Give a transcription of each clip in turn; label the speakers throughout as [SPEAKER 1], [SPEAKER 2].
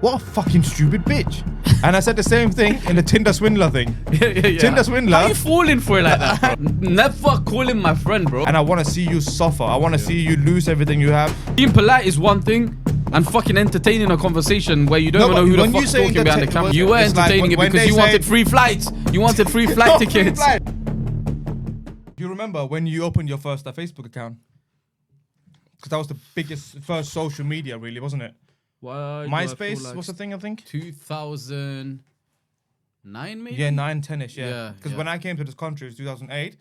[SPEAKER 1] what a fucking stupid bitch. And I said the same thing in the Tinder swindler thing.
[SPEAKER 2] Yeah.
[SPEAKER 1] Tinder swindler.
[SPEAKER 2] How you falling for it like that, bro? Never call him my friend, bro.
[SPEAKER 1] And I want to see you suffer. I want to see you lose everything you have.
[SPEAKER 2] Being polite is one thing, and fucking entertaining a conversation where you don't even know who the fuck's talking behind the camera. You were entertaining it because you wanted free flights. You wanted free flight tickets.
[SPEAKER 1] You remember when you opened your first Facebook account? Because that was the first social media, really, wasn't it?
[SPEAKER 2] Why
[SPEAKER 1] MySpace was the thing, I think.
[SPEAKER 2] 2009, maybe?
[SPEAKER 1] Yeah, 9, 10-ish, yeah.
[SPEAKER 2] Yeah,
[SPEAKER 1] Because when I came to this country, it was 2008.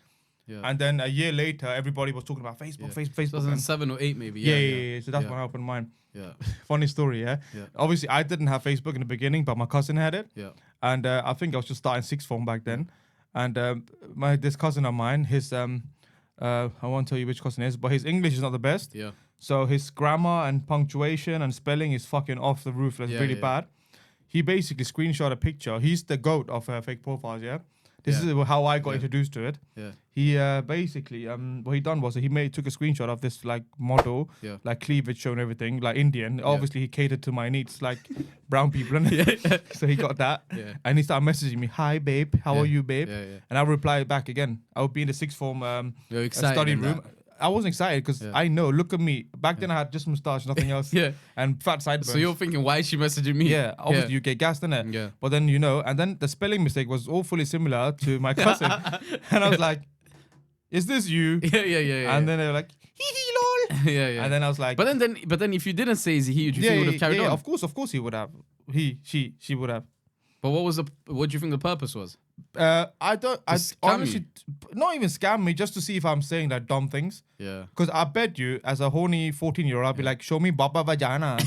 [SPEAKER 2] Yeah.
[SPEAKER 1] And then a year later, everybody was talking about Facebook, Facebook.
[SPEAKER 2] 2007 or 8, maybe.
[SPEAKER 1] Yeah. So that's when I opened mine.
[SPEAKER 2] Yeah.
[SPEAKER 1] Funny story, yeah? Obviously, I didn't have Facebook in the beginning, but my cousin had it.
[SPEAKER 2] Yeah.
[SPEAKER 1] And I think I was just starting sixth form back then. And this cousin of mine, his I won't tell you which cousin it is, but his English is not the best.
[SPEAKER 2] Yeah.
[SPEAKER 1] So his grammar and punctuation and spelling is fucking off the roof. It's really bad. He basically screenshot a picture. He's the goat of fake profiles, yeah? This is how I got introduced to it.
[SPEAKER 2] Yeah.
[SPEAKER 1] He basically, what he done was he took a screenshot of this like model, like cleavage showing everything, like Indian. Obviously, he catered to my needs, like brown people, innit? So he got that, and he started messaging me, "Hi, babe, how are you, babe?" And I replied back again. I would be in the sixth form study room. I wasn't excited because I know. Look at me. Back then, I had just moustache, nothing else. And fat sideburns.
[SPEAKER 2] So you're thinking, why is she messaging me?
[SPEAKER 1] Yeah, obviously you get gassed, innit?
[SPEAKER 2] Yeah.
[SPEAKER 1] But then and then the spelling mistake was awfully similar to my cousin, and I was like, "Is this you?"
[SPEAKER 2] Yeah.
[SPEAKER 1] And then they were like, "Hee hee lol."
[SPEAKER 2] Yeah.
[SPEAKER 1] And then I was like,
[SPEAKER 2] But then if you didn't say is he, would you think he would have carried on?
[SPEAKER 1] Of course he would have. She would have.
[SPEAKER 2] But what do you think the purpose was?
[SPEAKER 1] I honestly,
[SPEAKER 2] you?
[SPEAKER 1] not even scam me, just to see if I'm saying like dumb things.
[SPEAKER 2] Yeah.
[SPEAKER 1] Because I bet you, as a horny 14-year-old, I'll be like, "Show me Baba Vagina."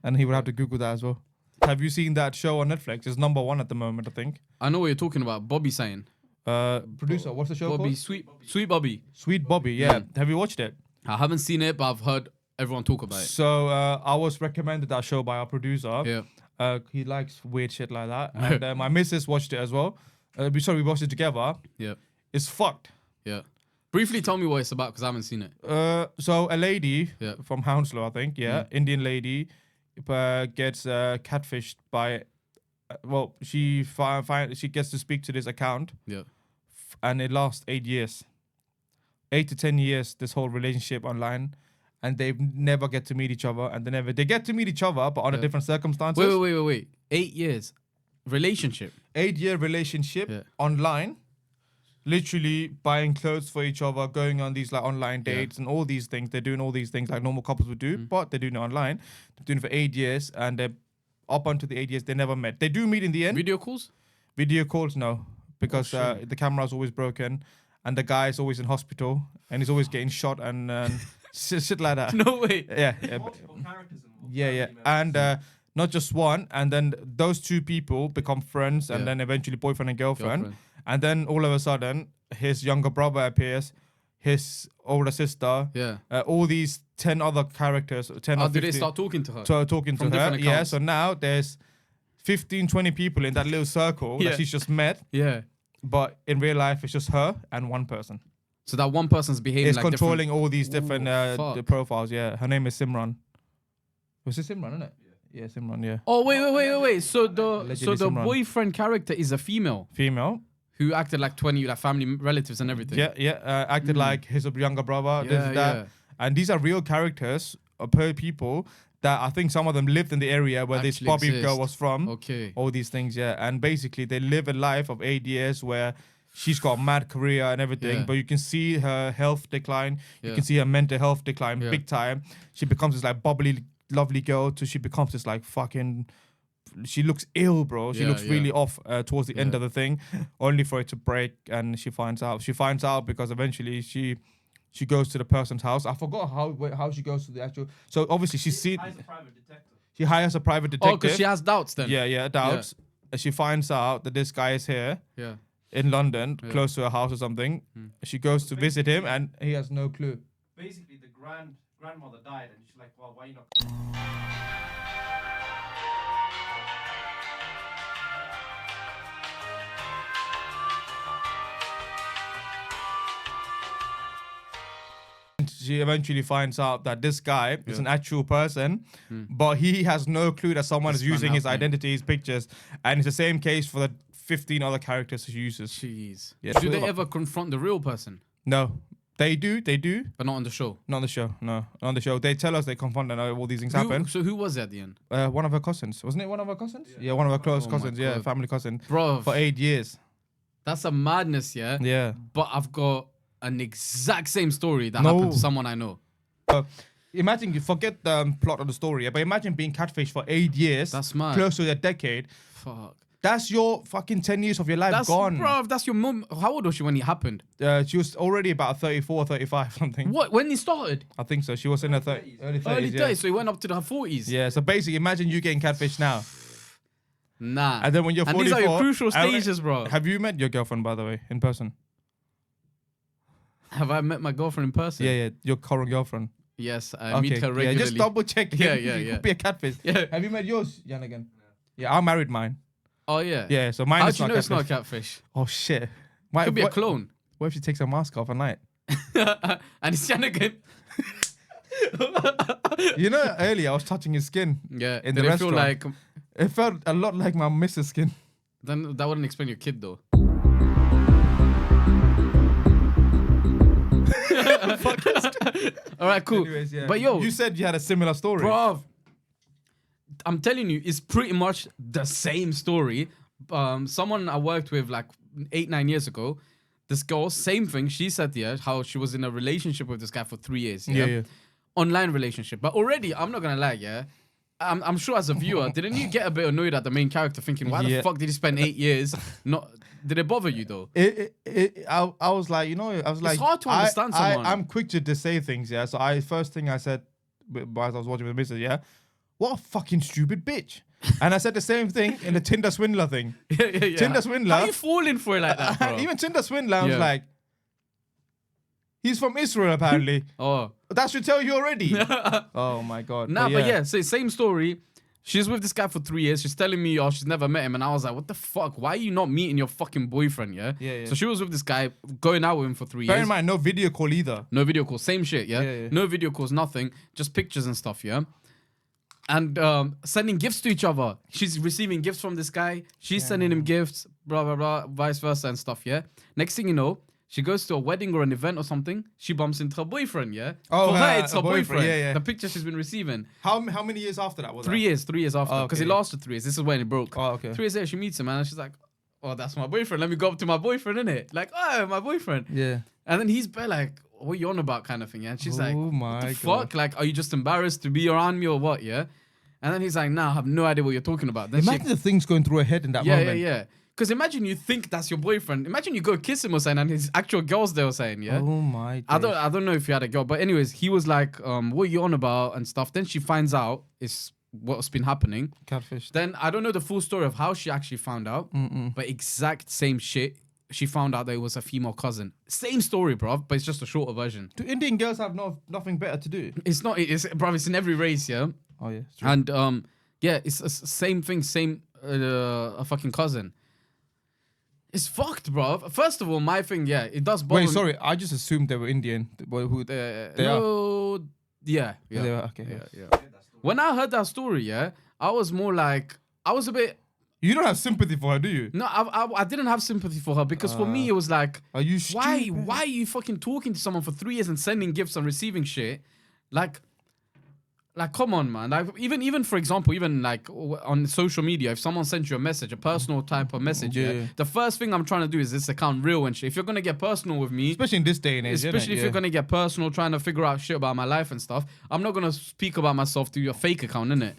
[SPEAKER 1] And he would have to Google that as well. Have you seen that show on Netflix? It's #1 at the moment, I think.
[SPEAKER 2] I know what you're talking about. Bobby saying.
[SPEAKER 1] Producer, what's the show
[SPEAKER 2] Bobby,
[SPEAKER 1] called?
[SPEAKER 2] Sweet Bobby.
[SPEAKER 1] Sweet Bobby, yeah. Have you watched it?
[SPEAKER 2] I haven't seen it, but I've heard everyone talk about it.
[SPEAKER 1] So I was recommended that show by our producer.
[SPEAKER 2] Yeah.
[SPEAKER 1] He likes weird shit like that. And my missus watched it as well. We watched it together.
[SPEAKER 2] Yeah.
[SPEAKER 1] It's fucked.
[SPEAKER 2] Yeah. Briefly tell me what it's about because I haven't seen it.
[SPEAKER 1] So a lady from Hounslow, I think, Indian lady, gets catfished by, she gets to speak to this account.
[SPEAKER 2] Yeah.
[SPEAKER 1] And it lasts 8 years. 8 to 10 years, this whole relationship online. And they never get to meet each other. And they get to meet each other, but under different circumstances.
[SPEAKER 2] Wait. 8 years. Relationship.
[SPEAKER 1] 8-year relationship online. Literally buying clothes for each other, going on these like online dates and all these things. They're doing all these things like normal couples would do, but they're doing it online. They're doing it for 8 years, and they're up until the 8 years, they never met. They do meet in the end.
[SPEAKER 2] Video calls?
[SPEAKER 1] Video calls, no. Because the camera's always broken, and the guy's always in hospital, and he's always getting shot and shit like that.
[SPEAKER 2] No way.
[SPEAKER 1] Yeah. And not just one, and then those two people become friends, and then eventually boyfriend and girlfriend. And then all of a sudden, his younger brother appears, his older sister, all these 10 other characters. 10 or 15,
[SPEAKER 2] did they start talking to her?
[SPEAKER 1] Talking to her, yeah. So now there's 15, 20 people in that little circle that she's just met.
[SPEAKER 2] Yeah.
[SPEAKER 1] But in real life, it's just her and one person.
[SPEAKER 2] So that one person's behaving
[SPEAKER 1] it's
[SPEAKER 2] like
[SPEAKER 1] controlling all these different the profiles, yeah. Her name is Simran. Was it Simran, isn't it? Yeah, Simran, yeah.
[SPEAKER 2] Oh, wait. So the
[SPEAKER 1] Simran.
[SPEAKER 2] boyfriend character is a female.
[SPEAKER 1] Female.
[SPEAKER 2] Who acted like 20, like family relatives and everything.
[SPEAKER 1] Yeah. Acted like his younger brother, that.
[SPEAKER 2] Yeah.
[SPEAKER 1] And these are real characters, per people, that I think some of them lived in the area where this Bobby girl was from.
[SPEAKER 2] Okay.
[SPEAKER 1] All these things, yeah. And basically, they live a life of 8 years where she's got a mad career and everything, but you can see her health decline. You can see her mental health decline big time. She becomes this like bubbly, lovely girl till she becomes this like fucking... She looks ill, bro. She looks really off towards the end of the thing, only for it to break, and she finds out. She finds out because eventually she goes to the person's house. I forgot how she goes to the actual... So obviously she hires a private detective.
[SPEAKER 2] Oh, because she has doubts then.
[SPEAKER 1] Yeah, doubts. And she finds out that this guy is here in London, close to her house or something. She goes to visit him, and he has no clue.
[SPEAKER 3] Basically, the grandmother died, and she's like, "Well, why you not?"
[SPEAKER 1] she eventually finds out that this guy is an actual person, but he has no clue that someone is using his identity, his pictures, and it's the same case for the 15 other characters she uses.
[SPEAKER 2] Jeez.
[SPEAKER 1] Yeah.
[SPEAKER 2] Do they ever confront the real person?
[SPEAKER 1] No. They do.
[SPEAKER 2] But not on the show?
[SPEAKER 1] Not on the show, no. On the show. They tell us they confront and all these things happen.
[SPEAKER 2] So who was it at the end?
[SPEAKER 1] One of her cousins. Wasn't it one of her cousins? Yeah, one of her close cousins. Yeah, family cousin.
[SPEAKER 2] Bro.
[SPEAKER 1] For 8 years.
[SPEAKER 2] That's a madness, yeah?
[SPEAKER 1] Yeah.
[SPEAKER 2] But I've got an exact same story that happened to someone I know.
[SPEAKER 1] Imagine, you forget the plot of the story, yeah, but imagine being catfished for 8 years.
[SPEAKER 2] That's mad.
[SPEAKER 1] Close to a decade.
[SPEAKER 2] Fuck.
[SPEAKER 1] That's your fucking 10 years of your life gone.
[SPEAKER 2] Bro, that's your mum. How old was she when it happened?
[SPEAKER 1] She was already about 34, 35, something.
[SPEAKER 2] What? When it started?
[SPEAKER 1] I think so. She was in her early 30s.
[SPEAKER 2] Early days, so it went up to her 40s.
[SPEAKER 1] Yeah, so basically, imagine you getting catfished now.
[SPEAKER 2] Nah.
[SPEAKER 1] And then when you're 44...
[SPEAKER 2] And these are your crucial stages, bro.
[SPEAKER 1] Have you met your girlfriend, by the way, in person?
[SPEAKER 2] Have I met my girlfriend in person?
[SPEAKER 1] Yeah, your current girlfriend.
[SPEAKER 2] Yes, I meet her regularly.
[SPEAKER 1] Yeah, just double check.
[SPEAKER 2] Yeah.
[SPEAKER 1] You could be a catfish.
[SPEAKER 2] Yeah.
[SPEAKER 1] Have you met yours, Yanagan? Yeah, I married mine.
[SPEAKER 2] Oh, yeah?
[SPEAKER 1] Yeah, so mine
[SPEAKER 2] How
[SPEAKER 1] is
[SPEAKER 2] do you
[SPEAKER 1] not
[SPEAKER 2] know it's not a
[SPEAKER 1] catfish.
[SPEAKER 2] catfish?
[SPEAKER 1] Oh, shit.
[SPEAKER 2] Could be a clone.
[SPEAKER 1] What if she takes her mask off at night?
[SPEAKER 2] And it's Yanagan.
[SPEAKER 1] You know, earlier I was touching his skin.
[SPEAKER 2] Yeah.
[SPEAKER 1] In the restaurant.
[SPEAKER 2] Feel like...
[SPEAKER 1] It felt a lot like my missus' skin.
[SPEAKER 2] Then that wouldn't explain your kid, though. All right, cool.
[SPEAKER 1] Anyways, yeah.
[SPEAKER 2] But yo,
[SPEAKER 1] you said you had a similar story.
[SPEAKER 2] Bro, I'm telling you, it's pretty much the same story. Someone I worked with like 8-9 years ago, this girl, same thing. She said, yeah, how she was in a relationship with this guy for 3 years. Yeah. Online relationship. But already, I'm not gonna lie, yeah. I'm sure as a viewer, didn't you get a bit annoyed at the main character thinking, why the fuck did he spend 8 years? Did it bother you though?
[SPEAKER 1] I was like,
[SPEAKER 2] it's hard to understand someone.
[SPEAKER 1] I'm quick to say things, yeah. So first thing I said, as I was watching with the missus, yeah, what a fucking stupid bitch. And I said the same thing in the Tinder swindler thing.
[SPEAKER 2] Yeah.
[SPEAKER 1] Tinder swindler.
[SPEAKER 2] How are you falling for it like that, bro?
[SPEAKER 1] Even Tinder swindler, I was like, he's from Israel apparently.
[SPEAKER 2] Oh.
[SPEAKER 1] That should tell you already. Oh my God.
[SPEAKER 2] Nah, but yeah, so same story. She's with this guy for 3 years. She's telling me, she's never met him. And I was like, what the fuck? Why are you not meeting your fucking boyfriend, yeah?
[SPEAKER 1] Yeah.
[SPEAKER 2] So she was with this guy, going out with him for 3 years.
[SPEAKER 1] Bear in mind, no video call either.
[SPEAKER 2] No video call. Same shit, yeah? No video calls, nothing. Just pictures and stuff, yeah? And sending gifts to each other. She's receiving gifts from this guy. She's sending him gifts, blah, blah, blah, vice versa and stuff, yeah? Next thing you know, she goes to a wedding or an event or something. She bumps into her boyfriend, yeah?
[SPEAKER 1] Oh,
[SPEAKER 2] for her, it's her boyfriend.
[SPEAKER 1] Yeah.
[SPEAKER 2] The picture she's been receiving.
[SPEAKER 1] How many years after that was
[SPEAKER 2] 3 years. 3 years after. Because it lasted 3 years. This is when it broke.
[SPEAKER 1] Oh, okay.
[SPEAKER 2] 3 years later, she meets him, and she's like, oh, that's my boyfriend. Let me go up to my boyfriend, innit? Like, oh, my boyfriend.
[SPEAKER 1] Yeah.
[SPEAKER 2] And then he's like, what are you on about kind of thing, yeah? And she's like,
[SPEAKER 1] oh my
[SPEAKER 2] what the
[SPEAKER 1] God.
[SPEAKER 2] fuck? Like, are you just embarrassed to be around me or what, yeah? And then he's like, nah, I have no idea what you're talking about. Then
[SPEAKER 1] imagine the things going through her head in that moment.
[SPEAKER 2] Yeah. Because imagine you think that's your boyfriend. Imagine you go kiss him or something and his actual girl's there or saying, yeah?
[SPEAKER 1] Oh my God.
[SPEAKER 2] I don't know if you had a girl. But anyways, he was like, what are you on about and stuff. Then she finds out it's what's been happening.
[SPEAKER 1] Catfish.
[SPEAKER 2] Then I don't know the full story of how she actually found out. But exact same shit. She found out that it was a female cousin. Same story, bro, but it's just a shorter version.
[SPEAKER 1] Do Indian girls have nothing better to do?
[SPEAKER 2] It's not, bro, it's in every race, yeah?
[SPEAKER 1] Oh, yeah. It's true.
[SPEAKER 2] And, yeah, it's the same thing, a fucking cousin. It's fucked, bro. First of all, my thing, yeah, it does bother me.
[SPEAKER 1] Wait, sorry, I just assumed they were Indian. Who they are?
[SPEAKER 2] Yeah.
[SPEAKER 1] They are, okay.
[SPEAKER 2] Yeah. When I heard that story, yeah, I was more like, I was a bit...
[SPEAKER 1] You don't have sympathy for her, do you?
[SPEAKER 2] No, I didn't have sympathy for her because for me, it was like...
[SPEAKER 1] Are you stupid?
[SPEAKER 2] Why are you fucking talking to someone for 3 years and sending gifts and receiving shit? Like, come on, man. Like, even for example, even like on social media, if someone sends you a message, a personal type of message, the first thing I'm trying to do is this account real and shit. If you're gonna get personal with me,
[SPEAKER 1] especially in this day and age,
[SPEAKER 2] especially if you're gonna get personal, trying to figure out shit about my life and stuff, I'm not gonna speak about myself to your fake account, innit?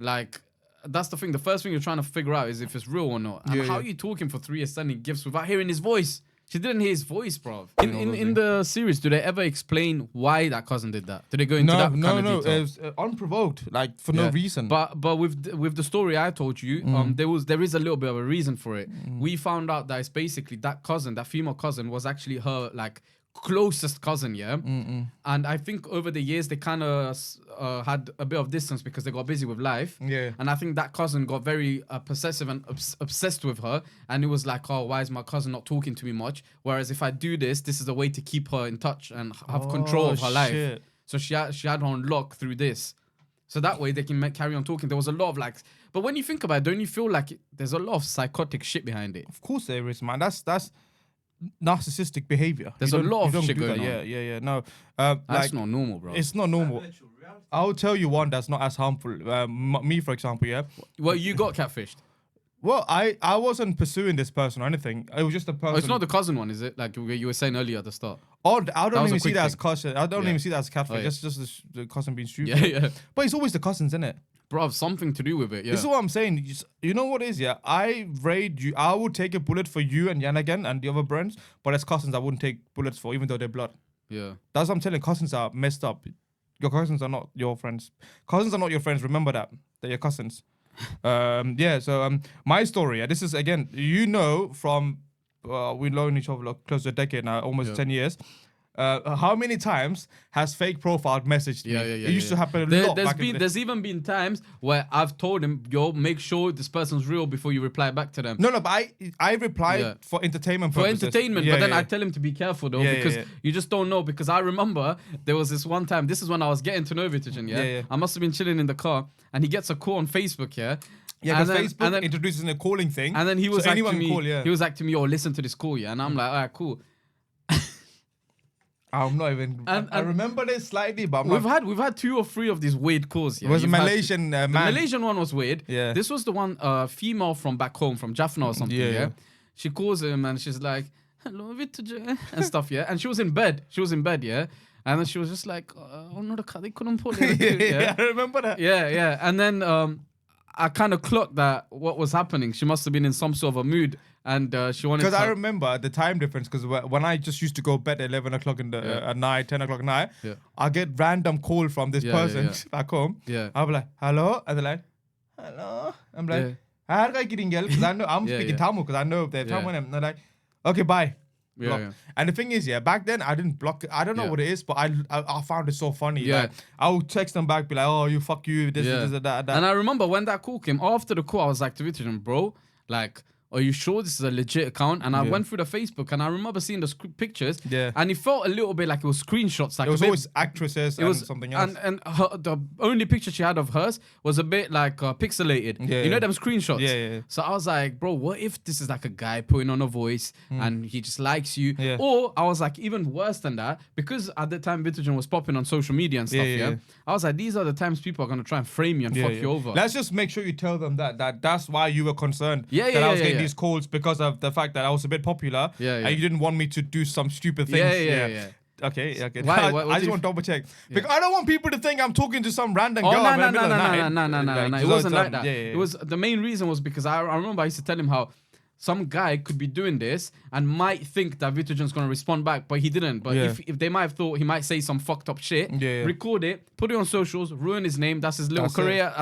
[SPEAKER 2] Like, that's the thing. The first thing you're trying to figure out is if it's real or not. And how are you talking for 3 years sending gifts without hearing his voice? She didn't hear his voice, bro. In the series, do they ever explain why that cousin did that? Do they go into that kind of detail?
[SPEAKER 1] No. It was unprovoked, like for no reason.
[SPEAKER 2] But with the story I told you, there is a little bit of a reason for it. We found out that it's basically that cousin, that female cousin, was actually her like closest cousin, yeah. And I think over the years they kind of had a bit of distance because they got busy with life.
[SPEAKER 1] Yeah.
[SPEAKER 2] And I think that cousin got very possessive and obsessed with her, and it was like, oh, why is my cousin not talking to me much? Whereas if I do this, this is a way to keep her in touch and have control of her life. So she had her on lock through this. So that way they can carry on talking. There was a lot of like, but when you think about it, don't you feel like there's a lot of psychotic shit behind it?
[SPEAKER 1] Of course there is, man. That's narcissistic behavior.
[SPEAKER 2] There's a lot of shit going on.
[SPEAKER 1] Yeah. No,
[SPEAKER 2] That's
[SPEAKER 1] like,
[SPEAKER 2] not normal, bro.
[SPEAKER 1] it's not normal. I'll tell you one that's not as harmful. Me, for example, yeah.
[SPEAKER 2] Well, you got catfished.
[SPEAKER 1] Well, I wasn't pursuing this person or anything. It was just a person.
[SPEAKER 2] Oh, it's not the cousin one, is it? Like you were saying earlier at the start.
[SPEAKER 1] Oh, I don't
[SPEAKER 2] was a
[SPEAKER 1] even see
[SPEAKER 2] quick
[SPEAKER 1] that as
[SPEAKER 2] thing.
[SPEAKER 1] cousin. I don't
[SPEAKER 2] Yeah.
[SPEAKER 1] even see that as catfish.
[SPEAKER 2] Oh, yeah.
[SPEAKER 1] That's just the cousin being stupid.
[SPEAKER 2] Yeah.
[SPEAKER 1] But it's always the cousins, isn't it?
[SPEAKER 2] Bro, something to do with it, yeah.
[SPEAKER 1] This is what I'm saying. You know what it is, yeah? I raid you. I would take a bullet for you and Yanagan and the other brands, but as cousins, I wouldn't take bullets for, even though they're blood.
[SPEAKER 2] Yeah.
[SPEAKER 1] That's what I'm telling you. Cousins are messed up. Your cousins are not your friends. Cousins are not your friends. Remember that. They're your cousins. So my story, yeah, this is, again, from, we've known each other like close to a decade now, almost 10 years. How many times has fake profile messaged me? It used to happen a lot.
[SPEAKER 2] There's even been times where I've told him, yo, make sure this person's real before you reply back to them.
[SPEAKER 1] No, but I replied for entertainment purposes.
[SPEAKER 2] For entertainment, but then I tell him to be careful though, because you just don't know. Because I remember there was this one time, this is when I was getting to know Vitagen, I must have been chilling in the car, and he gets a call on Facebook, Yeah,
[SPEAKER 1] because Facebook introduces a calling thing.
[SPEAKER 2] And then he was like to me,
[SPEAKER 1] call,
[SPEAKER 2] he was like to me, yo, listen to this call, and I'm like, all right, cool.
[SPEAKER 1] I'm not even. I remember this slightly, but
[SPEAKER 2] we've had 2 or 3 of these weird calls. Yeah?
[SPEAKER 1] It was a Malaysian man.
[SPEAKER 2] The Malaysian one was weird.
[SPEAKER 1] Yeah.
[SPEAKER 2] This was the one female from back home, from Jaffna or something. Yeah. She calls him and she's like, "Hello, Vitagen," and stuff. Yeah. And she was in bed. Yeah. And then she was just like, "Oh no, they couldn't pull it."
[SPEAKER 1] Yeah, I remember that.
[SPEAKER 2] Yeah. And then I kind of clocked that what was happening. She must have been in some sort of a mood. And she wanted
[SPEAKER 1] because I remember the time difference. Because when I just used to go bed at 11 o'clock at night, 10 o'clock at night, I get random call from this person back home.
[SPEAKER 2] Yeah,
[SPEAKER 1] I'll be like, "Hello," and they're like, "Hello." I'm like, because I know I'm speaking Tamil because I know they're Tamil, and they're like, "Okay, bye."
[SPEAKER 2] Yeah.
[SPEAKER 1] And the thing is, back then I didn't block it. I don't know what it is, but I found it so funny.
[SPEAKER 2] Yeah.
[SPEAKER 1] Like, I would text them back, be like, "Oh, you fuck you, this, that.
[SPEAKER 2] And I remember when that call came, after the call, I was like to Vitagen, bro, like, are you sure this is a legit account? And I went through the Facebook, and I remember seeing the pictures. Yeah. And it felt a little bit like it was screenshots. Like
[SPEAKER 1] it was always actresses and something else.
[SPEAKER 2] And the only picture she had of hers was a bit like pixelated. Yeah, you know them screenshots?
[SPEAKER 1] Yeah.
[SPEAKER 2] So I was like, bro, what if this is like a guy putting on a voice and he just likes you? Yeah. Or I was like, even worse than that, because at the time Vitagen was popping on social media and stuff, I was like, these are the times people are going to try and frame you and fuck you over.
[SPEAKER 1] Let's just make sure you tell them that's why you were concerned that I was getting these calls because of the fact that I was a bit popular and you didn't want me to do some stupid things.
[SPEAKER 2] Yeah.
[SPEAKER 1] Okay.
[SPEAKER 2] Why,
[SPEAKER 1] I just want to double check. Because I don't want people to think I'm talking to some random girl.
[SPEAKER 2] No. It wasn't like that.
[SPEAKER 1] It
[SPEAKER 2] was the main reason was because I remember I used to tell him how some guy could be doing this and might think that Vitagen's going to respond back, but he didn't. But if they might have thought he might say some fucked up shit, record it, put it on socials, ruin his name. That's his little career.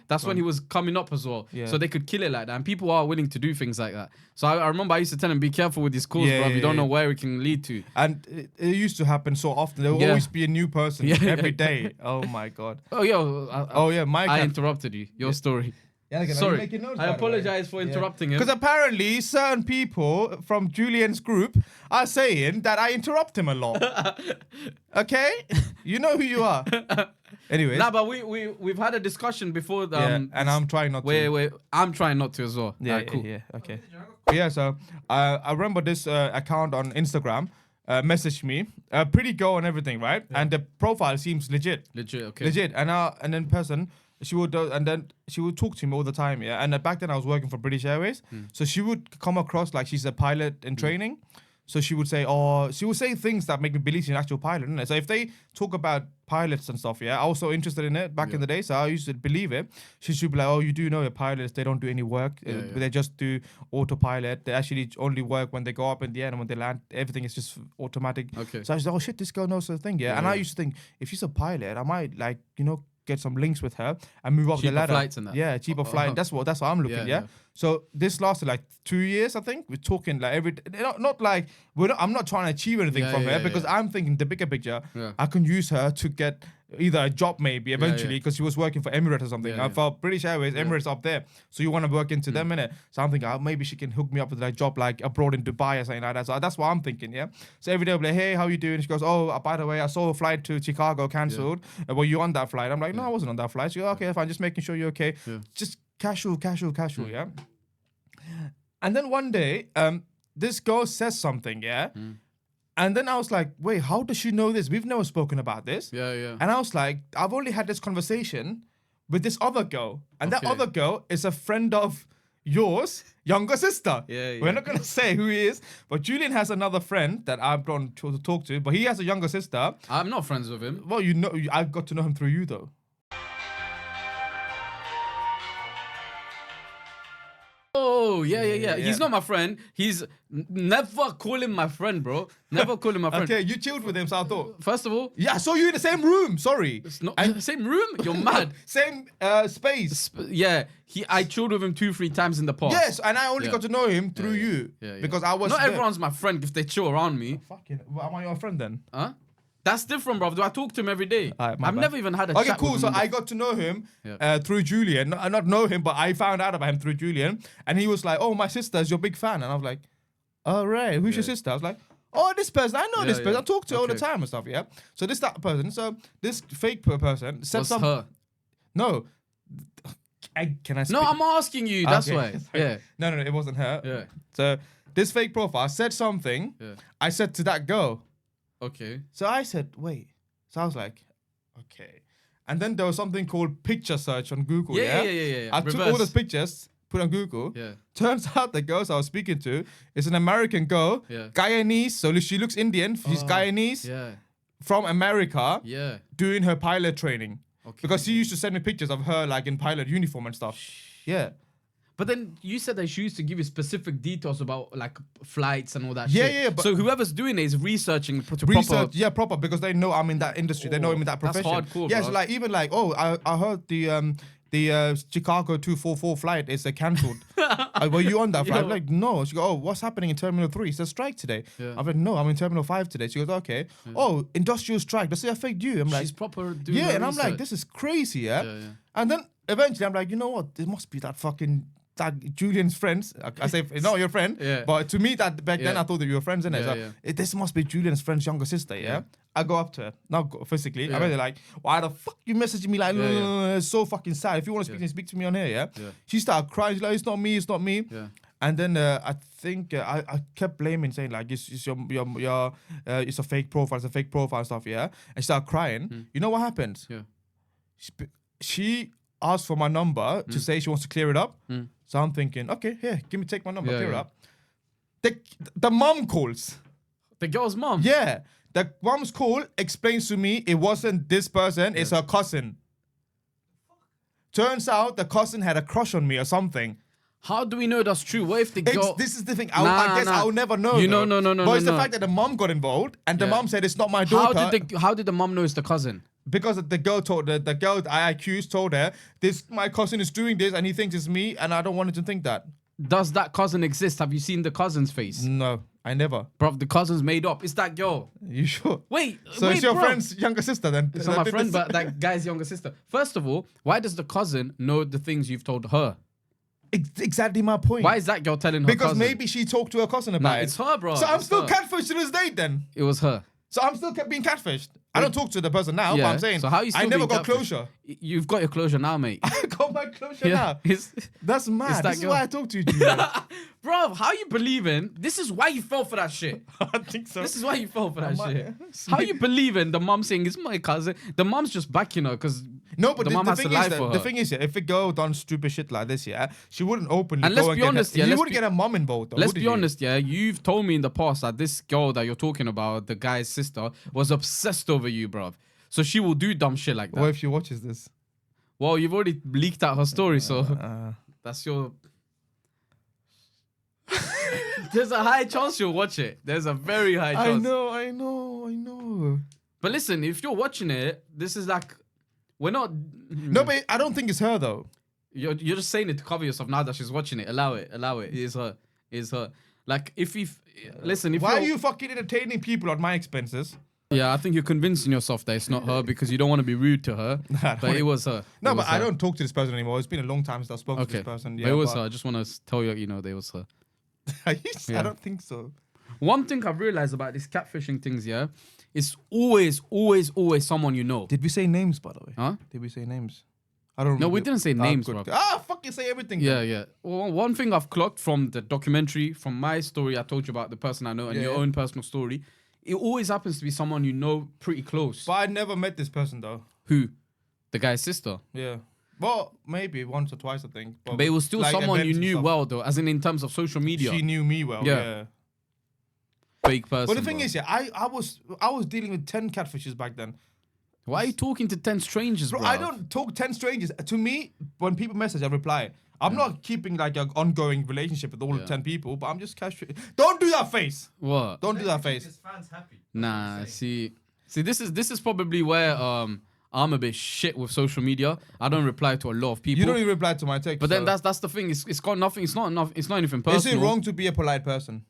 [SPEAKER 2] That's when he was coming up as well. Yeah. So they could kill it like that. And people are willing to do things like that. So I remember I used to tell him, be careful with these calls, bro. You don't know where it can lead to.
[SPEAKER 1] And it used to happen so often. There will always be a new person every day. Oh my God.
[SPEAKER 2] I interrupted you. Your story. Sorry, I apologize for interrupting him.
[SPEAKER 1] Because apparently certain people from Julian's group are saying that I interrupt him a lot. Okay? You know who you are. Anyways.
[SPEAKER 2] Nah, but we've had a discussion before.
[SPEAKER 1] And I'm trying not to.
[SPEAKER 2] I'm trying not to as well.
[SPEAKER 1] Yeah,
[SPEAKER 2] cool.
[SPEAKER 1] Yeah, okay. Yeah, so I remember this account on Instagram messaged me, a pretty girl and everything, right? Yeah. And the profile seems legit.
[SPEAKER 2] Okay.
[SPEAKER 1] And then person... She would talk to me all the time, And back then I was working for British Airways, so she would come across like she's a pilot in training. So she would say things that make me believe she's an actual pilot, isn't it? So if they talk about pilots and stuff, I was so interested in it back in the day, so I used to believe it. She should be like, "Oh, you do know your pilots? They don't do any work. They just do autopilot. They actually only work when they go up in the air, and when they land, everything is just automatic."
[SPEAKER 2] Okay.
[SPEAKER 1] So I was like, "Oh shit, this girl knows the thing, And I used to think if she's a pilot, I might get some links with her and move up
[SPEAKER 2] Cheaper
[SPEAKER 1] the ladder.
[SPEAKER 2] flights and that.
[SPEAKER 1] Yeah, cheaper flight. That's what I'm looking.
[SPEAKER 2] Yeah,
[SPEAKER 1] Yeah,
[SPEAKER 2] yeah.
[SPEAKER 1] So this lasted like 2 years, I think. We're talking like not like I'm not trying to achieve anything
[SPEAKER 2] Yeah,
[SPEAKER 1] from
[SPEAKER 2] yeah,
[SPEAKER 1] her because
[SPEAKER 2] yeah.
[SPEAKER 1] I'm thinking the bigger picture.
[SPEAKER 2] Yeah.
[SPEAKER 1] I can use her to get either a job maybe eventually because she was working for Emirates or something.
[SPEAKER 2] Yeah,
[SPEAKER 1] I felt British Airways, Emirates up there. So you want to work into them, innit? So I'm thinking, maybe she can hook me up with a job like abroad in Dubai or something like that. So that's what I'm thinking, yeah? So every day I'll be like, hey, how you doing? She goes, oh, by the way, I saw a flight to Chicago cancelled. Were you on that flight? I'm like, no, I wasn't on that flight. She goes, okay, fine, just making sure you're okay.
[SPEAKER 2] Yeah.
[SPEAKER 1] Just casual, yeah? And then one day, this girl says something, yeah? And then I was like, wait, how does she know this? We've never spoken about this.
[SPEAKER 2] Yeah.
[SPEAKER 1] And I was like, I've only had this conversation with this other girl. And that
[SPEAKER 2] Okay.
[SPEAKER 1] other girl is a friend of yours, younger sister.
[SPEAKER 2] Yeah.
[SPEAKER 1] We're not going to say who he is. But Julian has another friend that I've gone to talk to. But he has a younger sister.
[SPEAKER 2] I'm not friends with him.
[SPEAKER 1] Well, I got to know him through you, though.
[SPEAKER 2] Oh, yeah.
[SPEAKER 1] Yeah.
[SPEAKER 2] He's not my friend. Never call him my friend, bro. Never call him my friend.
[SPEAKER 1] Okay, you chilled with him, so I thought.
[SPEAKER 2] First of all,
[SPEAKER 1] Yeah, I saw you in the same room. Sorry.
[SPEAKER 2] it's not same room. You're mad.
[SPEAKER 1] Same space.
[SPEAKER 2] Yeah, I chilled with him 2-3 times in the past.
[SPEAKER 1] Yes, and I only
[SPEAKER 2] Yeah.
[SPEAKER 1] got to know him through you.
[SPEAKER 2] Yeah.
[SPEAKER 1] Because I was
[SPEAKER 2] Not
[SPEAKER 1] there.
[SPEAKER 2] everyone's my friend if they chill around me.
[SPEAKER 1] Fucking, well, am I your friend then?
[SPEAKER 2] Huh? That's different, bro. Do I talk to him every day?
[SPEAKER 1] Alright, my
[SPEAKER 2] I've
[SPEAKER 1] bad.
[SPEAKER 2] never even had a
[SPEAKER 1] Okay,
[SPEAKER 2] chat
[SPEAKER 1] cool.
[SPEAKER 2] with
[SPEAKER 1] So
[SPEAKER 2] him.
[SPEAKER 1] I got to know him
[SPEAKER 2] Yeah.
[SPEAKER 1] through Julian. Not know him, but I found out about him through Julian. And he was like, oh, my sister's your big fan. And I was like, oh, right. Who's your sister? I was like, oh, this person. I know this person. I talk to her all the time and stuff, yeah? So that person. So this fake person said
[SPEAKER 2] Was
[SPEAKER 1] something.
[SPEAKER 2] her.
[SPEAKER 1] No. Can I speak?
[SPEAKER 2] No, I'm asking you. That's
[SPEAKER 1] Okay.
[SPEAKER 2] why. Yeah.
[SPEAKER 1] No, it wasn't her.
[SPEAKER 2] Yeah.
[SPEAKER 1] So this fake profile said something.
[SPEAKER 2] Yeah.
[SPEAKER 1] I said to that girl.
[SPEAKER 2] Okay.
[SPEAKER 1] So I said, wait. So I was like, okay. And then there was something called picture search on Google.
[SPEAKER 2] Yeah.
[SPEAKER 1] I took all those pictures, put on Google.
[SPEAKER 2] Yeah.
[SPEAKER 1] Turns out the girls I was speaking to is an American girl,
[SPEAKER 2] Yeah.
[SPEAKER 1] Guyanese. So she looks Indian. She's Guyanese
[SPEAKER 2] Yeah.
[SPEAKER 1] from America
[SPEAKER 2] Yeah.
[SPEAKER 1] doing her pilot training.
[SPEAKER 2] Okay.
[SPEAKER 1] Because she used to send me pictures of her like in pilot uniform and stuff. Yeah.
[SPEAKER 2] But then you said that she used to give you specific details about like flights and all that
[SPEAKER 1] Yeah,
[SPEAKER 2] shit.
[SPEAKER 1] yeah, but-
[SPEAKER 2] so whoever's doing it is researching to
[SPEAKER 1] Research,
[SPEAKER 2] proper.
[SPEAKER 1] yeah, proper, because they know I'm in that industry. They know I'm in that
[SPEAKER 2] That's
[SPEAKER 1] profession.
[SPEAKER 2] hardcore,
[SPEAKER 1] Yeah,
[SPEAKER 2] bro.
[SPEAKER 1] so like even like, oh, I heard the Chicago 244 flight is cancelled. Were you on that flight? I'm like, no. She goes, oh, what's happening in Terminal 3? It's a strike today.
[SPEAKER 2] Yeah.
[SPEAKER 1] I'm like, no, I'm in Terminal 5 today. She goes, okay. Oh, industrial strike. Does it affect you? I'm like,
[SPEAKER 2] She's proper doing
[SPEAKER 1] yeah,
[SPEAKER 2] her
[SPEAKER 1] and I'm like,
[SPEAKER 2] research.
[SPEAKER 1] this is crazy, yeah?
[SPEAKER 2] Yeah.
[SPEAKER 1] And then eventually I'm like, you know what? There must be that Julian's friends. I say, not your friend,
[SPEAKER 2] Yeah.
[SPEAKER 1] but to me that back then
[SPEAKER 2] Yeah.
[SPEAKER 1] I thought that you were friends, innit?
[SPEAKER 2] Yeah,
[SPEAKER 1] So
[SPEAKER 2] yeah.
[SPEAKER 1] this must be Julian's friend's younger sister, yeah? I go up to her, not physically. I'm really like, why the fuck you messaging me like, it's so fucking sad. If you want to speak to me on here, yeah?
[SPEAKER 2] Yeah.
[SPEAKER 1] She started crying. She's like, it's not me.
[SPEAKER 2] Yeah.
[SPEAKER 1] And then I think I kept blaming, saying like, it's your it's a fake profile, and stuff, yeah? And she started crying. You know what happened?
[SPEAKER 2] Yeah.
[SPEAKER 1] She asked for my number to say she wants to clear it up.
[SPEAKER 2] Mm.
[SPEAKER 1] So I'm thinking, okay, here, take my number,
[SPEAKER 2] Yeah,
[SPEAKER 1] clear it
[SPEAKER 2] yeah.
[SPEAKER 1] up. The mom calls.
[SPEAKER 2] The girl's mom.
[SPEAKER 1] Yeah. The mom's call explains to me it wasn't this person, it's her cousin. Turns out the cousin had a crush on me or something.
[SPEAKER 2] How do we know that's true? What if the girl?
[SPEAKER 1] This is the thing. I guess I'll never know.
[SPEAKER 2] You know,
[SPEAKER 1] though.
[SPEAKER 2] no.
[SPEAKER 1] But it's the
[SPEAKER 2] no.
[SPEAKER 1] fact that the mom got involved and the
[SPEAKER 2] Yeah.
[SPEAKER 1] mom said it's not my daughter.
[SPEAKER 2] How did the mom know it's the cousin?
[SPEAKER 1] Because the girl told the girl I accused told her my cousin is doing this and he thinks it's me and I don't want him to think that.
[SPEAKER 2] Does that cousin exist? Have you seen the cousin's face?
[SPEAKER 1] No, I never.
[SPEAKER 2] Bro, the cousin's made up. It's that girl.
[SPEAKER 1] You sure?
[SPEAKER 2] Wait,
[SPEAKER 1] So it's your
[SPEAKER 2] bro.
[SPEAKER 1] friend's younger sister then?
[SPEAKER 2] It's not my friend, but that guy's younger sister. First of all, why does the cousin know the things you've told her?
[SPEAKER 1] Exactly my point.
[SPEAKER 2] Why is that girl telling her
[SPEAKER 1] Because
[SPEAKER 2] cousin?
[SPEAKER 1] maybe she talked to her cousin about
[SPEAKER 2] Nah,
[SPEAKER 1] it.
[SPEAKER 2] it's her, bro.
[SPEAKER 1] So I'm
[SPEAKER 2] It's
[SPEAKER 1] still
[SPEAKER 2] her.
[SPEAKER 1] catfished to this day then.
[SPEAKER 2] It was her.
[SPEAKER 1] So I'm still being catfished. I don't talk to the person now, but
[SPEAKER 2] Yeah,
[SPEAKER 1] I'm saying
[SPEAKER 2] so how you
[SPEAKER 1] I
[SPEAKER 2] still
[SPEAKER 1] never
[SPEAKER 2] being
[SPEAKER 1] got
[SPEAKER 2] catfished?
[SPEAKER 1] closure.
[SPEAKER 2] You've got your closure now, mate.
[SPEAKER 1] I got my closure
[SPEAKER 2] Yeah,
[SPEAKER 1] now. That's mad.
[SPEAKER 2] that
[SPEAKER 1] This is
[SPEAKER 2] girl.
[SPEAKER 1] why I talk to you, Julian.
[SPEAKER 2] Bro, how you believing? This is why you fell for that shit.
[SPEAKER 1] I think so.
[SPEAKER 2] This is why you fell for that
[SPEAKER 1] might-
[SPEAKER 2] shit. How you believing the mom saying it's my cousin? The mom's just backing her because
[SPEAKER 1] No, but
[SPEAKER 2] the mom has to
[SPEAKER 1] thing
[SPEAKER 2] lie
[SPEAKER 1] is
[SPEAKER 2] for
[SPEAKER 1] that,
[SPEAKER 2] her.
[SPEAKER 1] the thing is, yeah, if a girl done stupid shit like this, yeah, she wouldn't openly
[SPEAKER 2] And
[SPEAKER 1] go
[SPEAKER 2] let's
[SPEAKER 1] and
[SPEAKER 2] be
[SPEAKER 1] get
[SPEAKER 2] honest,
[SPEAKER 1] her,
[SPEAKER 2] yeah,
[SPEAKER 1] you
[SPEAKER 2] let's
[SPEAKER 1] wouldn't
[SPEAKER 2] be-
[SPEAKER 1] get her mom involved though,
[SPEAKER 2] Let's
[SPEAKER 1] would
[SPEAKER 2] be
[SPEAKER 1] you?
[SPEAKER 2] honest, yeah. You've told me in the past that this girl that you're talking about, the guy's sister, was obsessed over you, bruv. So she will do dumb shit like that.
[SPEAKER 1] What if she watches this?
[SPEAKER 2] Well, you've already leaked out her story, so that's your. There's a high chance you'll watch it. There's a very high chance.
[SPEAKER 1] I know.
[SPEAKER 2] But listen, if you're watching it, this is like we're not.
[SPEAKER 1] No, but I don't think it's her though.
[SPEAKER 2] You're just saying it to cover yourself now that she's watching it. Allow it. It is her. Like if listen, if
[SPEAKER 1] Why are
[SPEAKER 2] you're-
[SPEAKER 1] you fucking entertaining people at my expenses?
[SPEAKER 2] Yeah, I think you're convincing yourself that it's not her because you don't want to be rude to her. But it was her.
[SPEAKER 1] No,
[SPEAKER 2] It was
[SPEAKER 1] but I
[SPEAKER 2] her.
[SPEAKER 1] don't talk to this person anymore. It's been a long time since I spoke to
[SPEAKER 2] Okay,
[SPEAKER 1] this person.
[SPEAKER 2] but it was her. I just want to tell you, that it was her.
[SPEAKER 1] I
[SPEAKER 2] Yeah.
[SPEAKER 1] don't think so.
[SPEAKER 2] One thing I've realized about these catfishing things, yeah, it's always someone you know.
[SPEAKER 1] Did we say names, by the way?
[SPEAKER 2] Huh?
[SPEAKER 1] Did we say names? I don't.
[SPEAKER 2] No, we
[SPEAKER 1] remember.
[SPEAKER 2] didn't say names,
[SPEAKER 1] good.
[SPEAKER 2] bro.
[SPEAKER 1] Fucking say everything.
[SPEAKER 2] Yeah, yeah. Well, one thing I've clocked from the documentary, from my story I told you about the person I know and
[SPEAKER 1] Yeah,
[SPEAKER 2] your
[SPEAKER 1] yeah.
[SPEAKER 2] own personal story, it always happens to be someone you know pretty close.
[SPEAKER 1] But I never met this person though.
[SPEAKER 2] Who? The guy's sister.
[SPEAKER 1] Yeah. Well, maybe once or twice, I think.
[SPEAKER 2] But it was still
[SPEAKER 1] like
[SPEAKER 2] someone you
[SPEAKER 1] events and
[SPEAKER 2] knew
[SPEAKER 1] stuff.
[SPEAKER 2] well, though, as in terms of social media.
[SPEAKER 1] She knew me well.
[SPEAKER 2] Yeah.
[SPEAKER 1] Yeah.
[SPEAKER 2] Fake person.
[SPEAKER 1] But the thing
[SPEAKER 2] bro.
[SPEAKER 1] is, yeah, I was dealing with 10 catfishes back then.
[SPEAKER 2] Why are you talking to 10 strangers, bro?
[SPEAKER 1] Bro, I don't talk 10 strangers. To me, when people message, I reply. I'm not keeping like an ongoing relationship with all
[SPEAKER 2] Yeah.
[SPEAKER 1] 10 people, but I'm just casual. Don't do that face.
[SPEAKER 2] What?
[SPEAKER 1] Don't do that
[SPEAKER 3] Keep
[SPEAKER 1] face.
[SPEAKER 3] his fans happy.
[SPEAKER 2] Nah, see, this is probably where I'm a bit shit with social media. I don't reply to a lot of people.
[SPEAKER 1] You don't even reply to my text.
[SPEAKER 2] but then
[SPEAKER 1] so-
[SPEAKER 2] that's the thing. It's got nothing. It's not enough. It's not anything personal.
[SPEAKER 1] Is it wrong to be a polite person?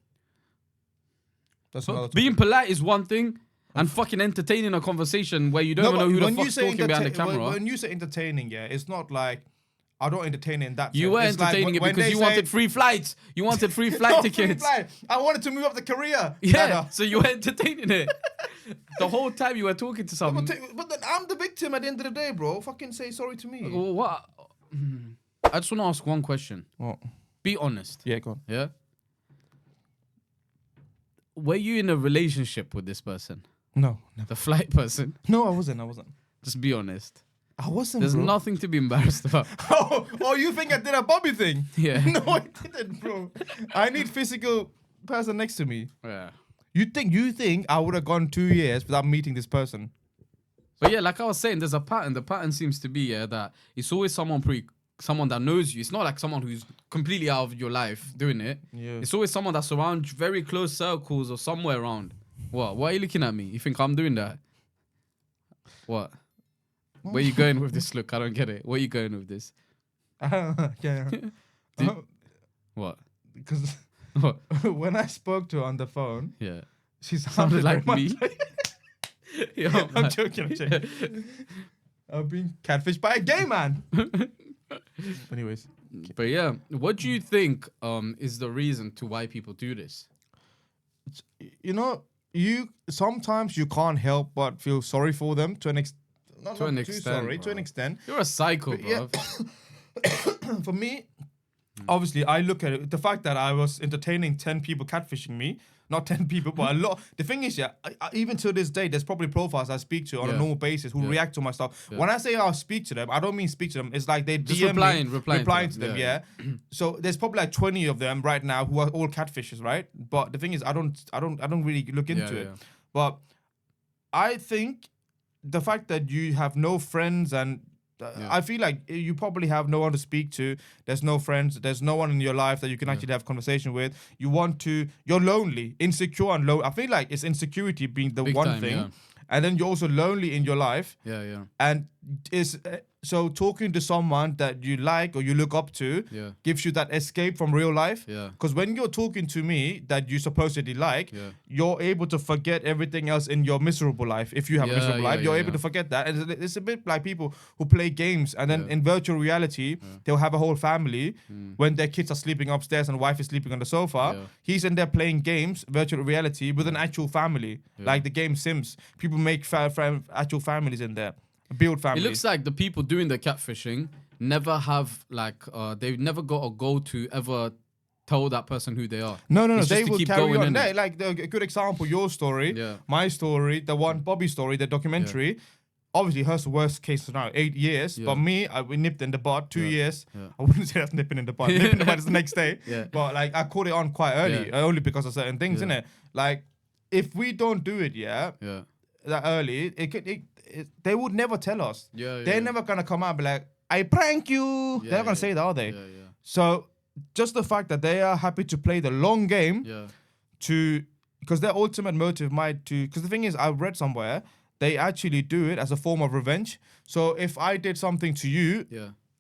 [SPEAKER 1] That's another
[SPEAKER 2] Being
[SPEAKER 1] topic.
[SPEAKER 2] polite is one thing, and fucking entertaining a conversation where you don't even know who the fuck's talking behind the camera.
[SPEAKER 1] When you say entertaining, yeah, it's not like I don't entertain it in that
[SPEAKER 2] You
[SPEAKER 1] sense.
[SPEAKER 2] were
[SPEAKER 1] It's like
[SPEAKER 2] entertaining it
[SPEAKER 1] when
[SPEAKER 2] because
[SPEAKER 1] they
[SPEAKER 2] you
[SPEAKER 1] say-
[SPEAKER 2] wanted free flights. You wanted free flight
[SPEAKER 1] No, free
[SPEAKER 2] tickets.
[SPEAKER 1] flight. I wanted to move up the career.
[SPEAKER 2] Yeah,
[SPEAKER 1] ladder.
[SPEAKER 2] so you were entertaining it. The whole time you were talking to someone.
[SPEAKER 1] But then I'm the victim at the end of the day, bro. Fucking say sorry to me.
[SPEAKER 2] Well, what? I just want to ask one question.
[SPEAKER 1] What?
[SPEAKER 2] Be honest.
[SPEAKER 1] Yeah, go on.
[SPEAKER 2] Yeah. Were you in a relationship with this person?
[SPEAKER 1] No, never.
[SPEAKER 2] The flight person?
[SPEAKER 1] No, I wasn't.
[SPEAKER 2] Just be honest.
[SPEAKER 1] I wasn't,
[SPEAKER 2] There's
[SPEAKER 1] bro.
[SPEAKER 2] nothing to be embarrassed about.
[SPEAKER 1] Oh, you think I did a Bobby thing?
[SPEAKER 2] Yeah.
[SPEAKER 1] No, I didn't, bro. I need physical person next to me.
[SPEAKER 2] Yeah.
[SPEAKER 1] You think I would have gone 2 years without meeting this person?
[SPEAKER 2] But yeah, like I was saying, there's a pattern. The pattern seems to be that it's always someone that knows you. It's not like someone who's completely out of your life doing it.
[SPEAKER 1] Yeah.
[SPEAKER 2] It's always someone that's around very close circles or somewhere around. What? Why are you looking at me? You think I'm doing that? What? Where you going with this look? I don't get it. Where you going with this?
[SPEAKER 1] Yeah.
[SPEAKER 2] What?
[SPEAKER 1] Because
[SPEAKER 2] What?
[SPEAKER 1] when I spoke to her on the phone,
[SPEAKER 2] Yeah.
[SPEAKER 1] she
[SPEAKER 2] Sounded
[SPEAKER 1] sounded
[SPEAKER 2] like
[SPEAKER 1] very
[SPEAKER 2] me.
[SPEAKER 1] much
[SPEAKER 2] Yo,
[SPEAKER 1] I'm
[SPEAKER 2] man.
[SPEAKER 1] joking. I'm being catfished by a gay man. Anyways,
[SPEAKER 2] But yeah, what do you think is the reason to why people do this?
[SPEAKER 1] you know, sometimes you can't help but feel sorry for them to an extent. Not
[SPEAKER 2] To an
[SPEAKER 1] too
[SPEAKER 2] extent,
[SPEAKER 1] sorry, to
[SPEAKER 2] bro.
[SPEAKER 1] an extent.
[SPEAKER 2] You're a psycho,
[SPEAKER 1] But
[SPEAKER 2] bro.
[SPEAKER 1] yeah. For me, obviously, I look at it. The fact that I was entertaining 10 people catfishing me, not 10 people, but a lot. The thing is, yeah, even to this day, there's probably profiles I speak to on a
[SPEAKER 2] Yeah.
[SPEAKER 1] normal basis who
[SPEAKER 2] Yeah.
[SPEAKER 1] react to my stuff.
[SPEAKER 2] Yeah.
[SPEAKER 1] When I say I'll speak to them, I don't mean speak to them. It's like they
[SPEAKER 2] Just
[SPEAKER 1] DM
[SPEAKER 2] replying
[SPEAKER 1] replying
[SPEAKER 2] to
[SPEAKER 1] to
[SPEAKER 2] them.
[SPEAKER 1] them.
[SPEAKER 2] Yeah.
[SPEAKER 1] Yeah. So there's probably like 20 of them right now who are all catfishes, right? But the thing is, I don't really look into
[SPEAKER 2] Yeah,
[SPEAKER 1] it.
[SPEAKER 2] yeah.
[SPEAKER 1] But I think the fact that you have no friends and I feel like you probably have no one to speak to. There's no friends. There's no one in your life that you can actually have conversation with. You're lonely, insecure and low. I feel like it's insecurity being the
[SPEAKER 2] Big
[SPEAKER 1] one
[SPEAKER 2] time,
[SPEAKER 1] thing.
[SPEAKER 2] yeah.
[SPEAKER 1] And then you're also lonely in your life.
[SPEAKER 2] Yeah, yeah.
[SPEAKER 1] And so talking to someone that you like or you look up to
[SPEAKER 2] Yeah.
[SPEAKER 1] gives you that escape from real life.
[SPEAKER 2] Yeah.
[SPEAKER 1] Because when you're talking to me that you supposedly like,
[SPEAKER 2] Yeah.
[SPEAKER 1] you're able to forget everything else in your miserable life. If you have a
[SPEAKER 2] Yeah,
[SPEAKER 1] miserable
[SPEAKER 2] yeah,
[SPEAKER 1] life, you're
[SPEAKER 2] yeah,
[SPEAKER 1] able
[SPEAKER 2] yeah.
[SPEAKER 1] to forget that. And it's a bit like people who play games and then
[SPEAKER 2] Yeah.
[SPEAKER 1] in virtual reality, they'll have a whole family when their kids are sleeping upstairs and wife is sleeping on the sofa.
[SPEAKER 2] Yeah.
[SPEAKER 1] He's in there playing games, virtual reality, with an actual family, like the game Sims. People make actual families in there, build
[SPEAKER 2] It
[SPEAKER 1] families.
[SPEAKER 2] looks like the people doing the catfishing never have they've never got a goal to ever tell that person who they are.
[SPEAKER 1] No,
[SPEAKER 2] It's
[SPEAKER 1] they
[SPEAKER 2] just to
[SPEAKER 1] will
[SPEAKER 2] keep
[SPEAKER 1] carry
[SPEAKER 2] going,
[SPEAKER 1] on.
[SPEAKER 2] innit?
[SPEAKER 1] Yeah, like a good example, your story,
[SPEAKER 2] Yeah.
[SPEAKER 1] my story, the one Bobby story, the documentary. Obviously, hers worst case scenario, 8 years.
[SPEAKER 2] Yeah.
[SPEAKER 1] But me, we nipped in the bud, 2 years.
[SPEAKER 2] Yeah.
[SPEAKER 1] I wouldn't say that's nipping in the bud. Nipping in the bud is the next day.
[SPEAKER 2] Yeah.
[SPEAKER 1] But like, I caught it on quite early,
[SPEAKER 2] Yeah.
[SPEAKER 1] only because of certain things,
[SPEAKER 2] Yeah.
[SPEAKER 1] innit? Like, if we don't do it,
[SPEAKER 2] Yeah.
[SPEAKER 1] that early, they would never tell us.
[SPEAKER 2] Yeah,
[SPEAKER 1] They're
[SPEAKER 2] yeah.
[SPEAKER 1] never gonna come out and be like, I prank you.
[SPEAKER 2] Yeah,
[SPEAKER 1] They're not gonna
[SPEAKER 2] yeah.
[SPEAKER 1] say that, are they?
[SPEAKER 2] Yeah, yeah.
[SPEAKER 1] So just the fact that they are happy to play the long game
[SPEAKER 2] Yeah.
[SPEAKER 1] because their ultimate motive because the thing is, I read somewhere they actually do it as a form of revenge. So if I did something to you,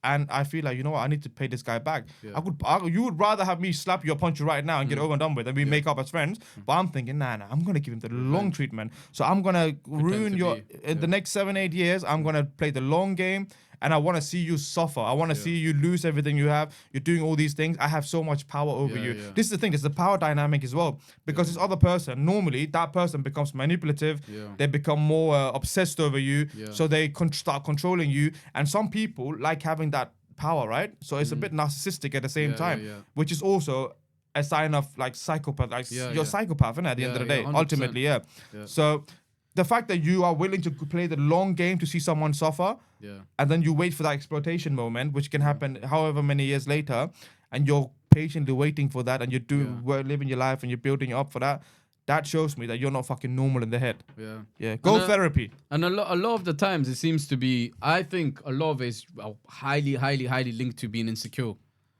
[SPEAKER 1] and I feel like, you know what, I need to pay this guy back. You would rather have me slap you or punch you right now and get over and done with, and we make up as friends. But I'm thinking, nah, I'm gonna give him the long treatment. So I'm gonna ruin your in the next 7-8 years. I'm gonna play the long game, and I want to see you suffer. I want to see you lose everything you have. You're doing all these things. I have so much power over you. This is the thing. It's the power dynamic as well. Because this other person, normally that person becomes manipulative. They become more obsessed over you. So they start controlling you. And some people like having that power, right? So it's a bit narcissistic at the same time, which is also a sign of like psychopath. Like you're a psychopath, isn't it, at the end of the day? 100%. Ultimately, So the fact that you are willing to play the long game to see someone suffer, and then you wait for that exploitation moment, which can happen however many years later, and you're patiently waiting for that, and you're living your life and you're building up for that. That shows me that you're not fucking normal in the head. Go therapy.
[SPEAKER 2] And a lot of the times it seems to be, I think a lot of it is highly linked to being insecure.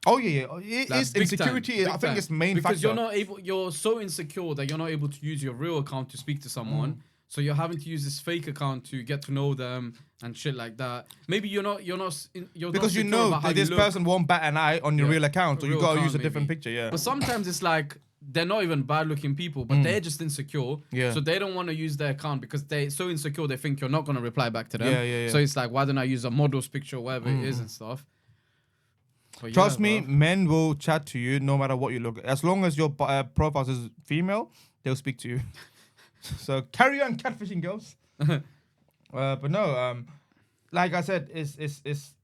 [SPEAKER 1] Oh yeah. It is insecurity. I think it's main
[SPEAKER 2] because
[SPEAKER 1] factor.
[SPEAKER 2] you're so insecure that you're not able to use your real account to speak to someone. So you're having to use this fake account to get to know them and shit like that. Maybe you're not
[SPEAKER 1] because you know that this person won't bat an eye on your real account, so you gotta use a different picture.
[SPEAKER 2] But sometimes it's like they're not even bad looking people, but they're just insecure. So they don't want to use their account because they're so insecure they think you're not gonna reply back to them. So it's like, why don't I use a model's picture or whatever it is and stuff. But
[SPEAKER 1] trust me, men will chat to you no matter what you look. As long as your profile is female, they'll speak to you. So carry on catfishing, girls. But no, like I said, it's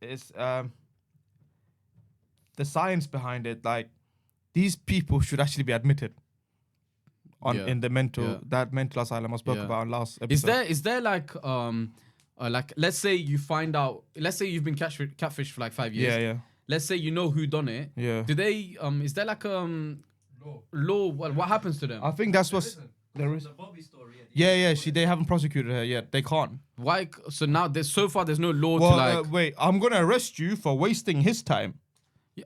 [SPEAKER 1] the science behind it. Like these people should actually be admitted in the mental asylum I spoke about in last episode.
[SPEAKER 2] Is there like let's say you find out, let's say you've been catfished for like 5 years. Let's say you know who done it. Do they is there like law? What happens to them?
[SPEAKER 1] I think that's what's. There is. They haven't prosecuted her yet. They can't.
[SPEAKER 2] Why? So now there's no law to like.
[SPEAKER 1] Wait, I'm gonna arrest you for wasting his time.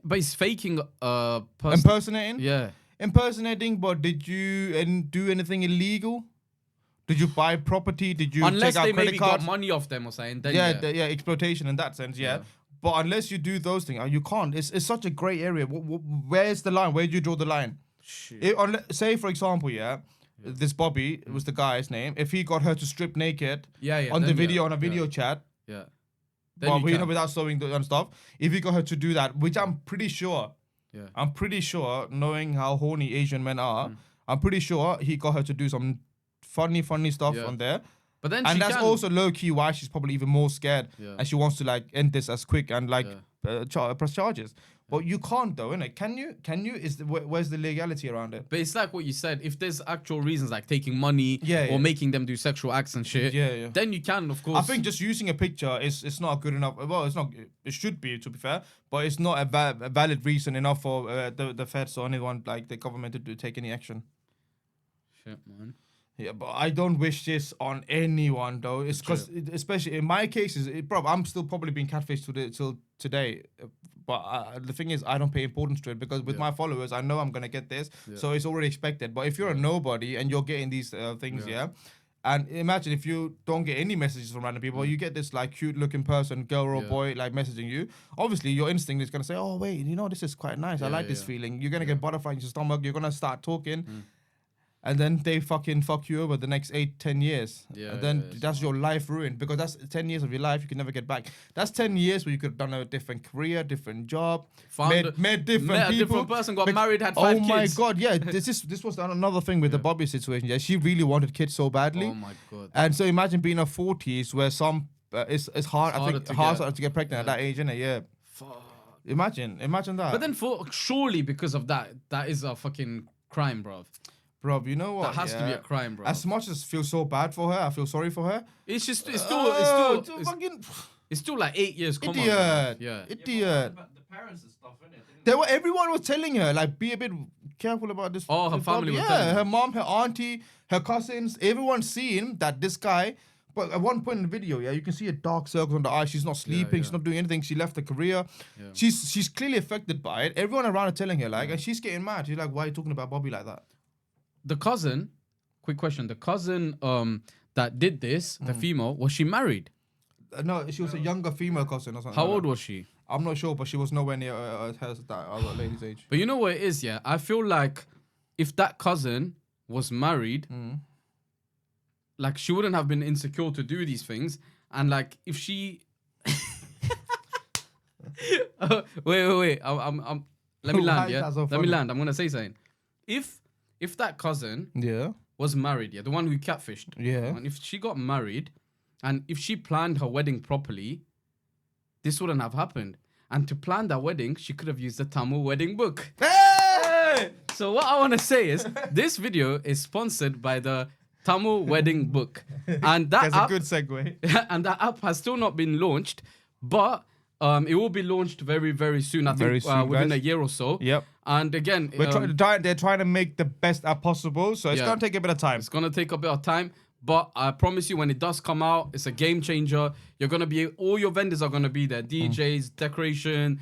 [SPEAKER 2] But he's faking
[SPEAKER 1] impersonating.
[SPEAKER 2] Impersonating.
[SPEAKER 1] But did you do anything illegal? Did you buy property? Did you
[SPEAKER 2] unless
[SPEAKER 1] take out
[SPEAKER 2] they
[SPEAKER 1] credit
[SPEAKER 2] maybe
[SPEAKER 1] cards?
[SPEAKER 2] got money off them or something? Then
[SPEAKER 1] Exploitation in that sense. But unless you do those things, you can't. It's such a grey area. Where's the line? Where do you draw the line? Say for example, this Bobby was the guy's name. If he got her to strip naked on the video on a video chat, then without showing the stuff. If he got her to do that, which I'm pretty sure, knowing how horny Asian men are, I'm pretty sure he got her to do some funny stuff on there.
[SPEAKER 2] But then
[SPEAKER 1] that's also low key why she's probably even more scared, and she wants to like end this as quick and like press charges. But you can't though, innit? Can you? Where's the legality around it?
[SPEAKER 2] But it's like what you said. If there's actual reasons like taking money or making them do sexual acts and shit, then you can, of course.
[SPEAKER 1] I think just using a picture is not good enough. Well, it's not. It should be, to be fair, but it's not a valid reason enough for the feds or anyone like the government to take any action.
[SPEAKER 2] Shit, man.
[SPEAKER 1] Yeah, but I don't wish this on anyone though. It's because, especially in my cases, I'm still probably being catfished till today. But the thing is, I don't pay importance to it because with my followers, I know I'm gonna get this, so it's already expected. But if you're a nobody and you're getting these things, and imagine if you don't get any messages from random people, you get this like cute-looking person, girl or boy, like messaging you. Obviously, your instinct is gonna say, "Oh wait, this is quite nice. I like this feeling." You're gonna get butterflies in your stomach. You're gonna start talking. And then they fucking fuck you over the next 8-10 years. And then that's your life ruined because that's 10 years of your life you can never get back. That's 10 years where you could have done a different career, different job, met different people.
[SPEAKER 2] A different person, got married, had 5 kids.
[SPEAKER 1] Oh my God, yeah. This was another thing with the Bobby situation. Yeah, she really wanted kids so badly.
[SPEAKER 2] Oh my God.
[SPEAKER 1] And so imagine being in her 40s where it's hard. I think harder to get pregnant at that age, isn't it? Yeah.
[SPEAKER 2] Fuck.
[SPEAKER 1] Imagine that.
[SPEAKER 2] But then surely because of that is a fucking crime, bro.
[SPEAKER 1] Bro, you know what?
[SPEAKER 2] That has to be a crime, bro.
[SPEAKER 1] As much as I feel so bad for her, I feel sorry for her.
[SPEAKER 2] It's still like 8 years. Come
[SPEAKER 1] Idiot.
[SPEAKER 2] on, yeah.
[SPEAKER 1] Idiot.
[SPEAKER 3] The parents and stuff, innit?
[SPEAKER 1] Everyone was telling her, like, be a bit careful about this.
[SPEAKER 2] Oh, her family was telling her.
[SPEAKER 1] Her mom, her auntie, her cousins, everyone seeing that this guy. But at one point in the video, you can see a dark circles on the eye. She's not sleeping. She's not doing anything. She left her career. Yeah. She's clearly affected by it. Everyone around her telling her, like, and she's getting mad. She's like, why are you talking about Bobby like that?
[SPEAKER 2] The cousin, quick question. The cousin that did this, the female, was she married?
[SPEAKER 1] No, she was a younger female cousin or something.
[SPEAKER 2] How
[SPEAKER 1] like
[SPEAKER 2] old
[SPEAKER 1] that.
[SPEAKER 2] was she?
[SPEAKER 1] I'm not sure, but she was nowhere near that other lady's age.
[SPEAKER 2] But you know what it is, yeah? I feel like if that cousin was married, like she wouldn't have been insecure to do these things. And like if she... wait. I'm let me land, yeah?
[SPEAKER 1] So
[SPEAKER 2] Let me land. I'm going to say something. If that cousin was married, yeah, the one who catfished.
[SPEAKER 1] Yeah.
[SPEAKER 2] And if she got married and if she planned her wedding properly, this wouldn't have happened. And to plan that wedding, she could have used the Tamil wedding book.
[SPEAKER 1] Hey!
[SPEAKER 2] So what I want to say is, this video is sponsored by the Tamil wedding book. And that
[SPEAKER 1] That's
[SPEAKER 2] app,
[SPEAKER 1] a good segue.
[SPEAKER 2] and that app has still not been launched, but it will be launched very, very soon. I think
[SPEAKER 1] Very soon,
[SPEAKER 2] within
[SPEAKER 1] guys.
[SPEAKER 2] a year or so.
[SPEAKER 1] Yep.
[SPEAKER 2] And again,
[SPEAKER 1] They're trying to make the best app possible, so it's gonna take a bit of time.
[SPEAKER 2] It's gonna take a bit of time, but I promise you, when it does come out, it's a game changer. You're gonna be all your vendors are gonna be there. DJs, decoration,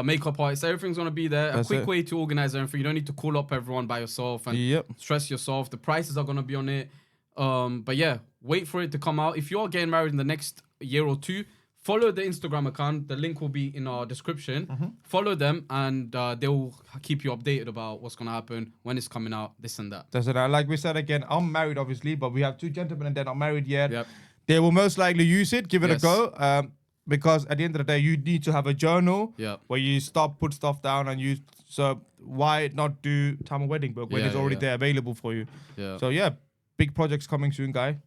[SPEAKER 2] makeup artists, everything's gonna be there.
[SPEAKER 1] That's
[SPEAKER 2] a quick
[SPEAKER 1] it.
[SPEAKER 2] way to organize everything. You don't need to call up everyone by yourself and stress yourself. The prices are gonna be on it. But yeah, wait for it to come out. If you're getting married in the next year or two, follow the Instagram account. The link will be in our description. Follow them, and they will keep you updated about what's gonna happen, when it's coming out, this and that.
[SPEAKER 1] That's it. Like we said again, I'm married, obviously, but we have two gentlemen and they're not married yet.
[SPEAKER 2] Yep.
[SPEAKER 1] They will most likely use it, give it
[SPEAKER 2] Yes.
[SPEAKER 1] a go. Because at the end of the day, you need to have a journal
[SPEAKER 2] Yep.
[SPEAKER 1] where you put stuff down, and you. So why not do Tamil wedding book when
[SPEAKER 2] Yeah,
[SPEAKER 1] it's
[SPEAKER 2] yeah,
[SPEAKER 1] already
[SPEAKER 2] yeah.
[SPEAKER 1] there available for you?
[SPEAKER 2] Yeah.
[SPEAKER 1] So yeah, big projects coming soon, guy.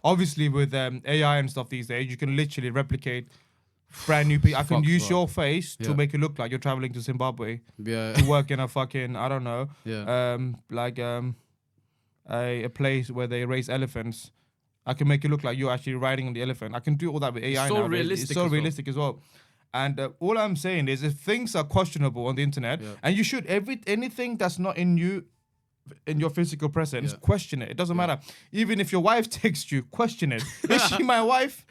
[SPEAKER 1] Obviously, with AI and stuff these days, you can literally replicate brand new people. I can
[SPEAKER 2] Fuck,
[SPEAKER 1] use
[SPEAKER 2] bro.
[SPEAKER 1] your face to
[SPEAKER 2] Yeah.
[SPEAKER 1] make it look like you're traveling to Zimbabwe
[SPEAKER 2] Yeah.
[SPEAKER 1] to work in a fucking, I don't know,
[SPEAKER 2] Yeah.
[SPEAKER 1] a place where they raise elephants. I can make it look like you're actually riding on the elephant. I can do all that with AI
[SPEAKER 2] so
[SPEAKER 1] nowadays.
[SPEAKER 2] realistic
[SPEAKER 1] It's so
[SPEAKER 2] as well.
[SPEAKER 1] realistic as well. And all I'm saying is, if things are questionable on the internet, and you should anything that's not in you, in your physical presence, question it. It doesn't matter. Even if your wife texts you, question it. Is she my wife?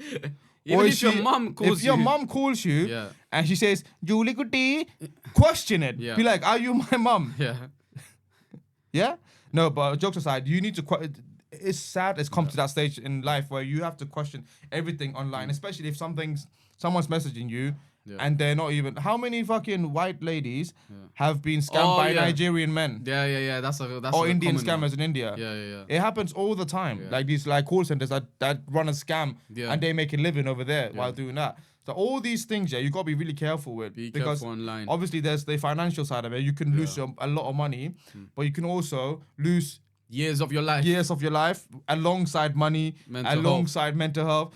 [SPEAKER 2] Even
[SPEAKER 1] Or
[SPEAKER 2] if
[SPEAKER 1] is
[SPEAKER 2] your
[SPEAKER 1] she-
[SPEAKER 2] mum calls
[SPEAKER 1] if your
[SPEAKER 2] you.
[SPEAKER 1] mom calls you
[SPEAKER 2] Yeah.
[SPEAKER 1] and she says, Julie Goody, question it.
[SPEAKER 2] Yeah.
[SPEAKER 1] Be like, are you my mom?
[SPEAKER 2] Yeah.
[SPEAKER 1] Yeah? No, but jokes aside, you need to. It's sad it's come to that stage in life where you have to question everything online, especially if someone's messaging you and they're not even. How many fucking white ladies have been scammed by Nigerian men
[SPEAKER 2] Yeah. That's
[SPEAKER 1] or
[SPEAKER 2] a
[SPEAKER 1] Indian
[SPEAKER 2] common one.
[SPEAKER 1] scammers in India?
[SPEAKER 2] Yeah.
[SPEAKER 1] It happens all the time. Like these call centers that run a scam and they make a living over there while doing that. So all these things, you got to be really careful with.
[SPEAKER 2] Be
[SPEAKER 1] because
[SPEAKER 2] careful online.
[SPEAKER 1] obviously there's the financial side of it. You can lose a lot of money, but you can also lose
[SPEAKER 2] Years of your life.
[SPEAKER 1] years of your life alongside money,
[SPEAKER 2] Mental
[SPEAKER 1] mental health.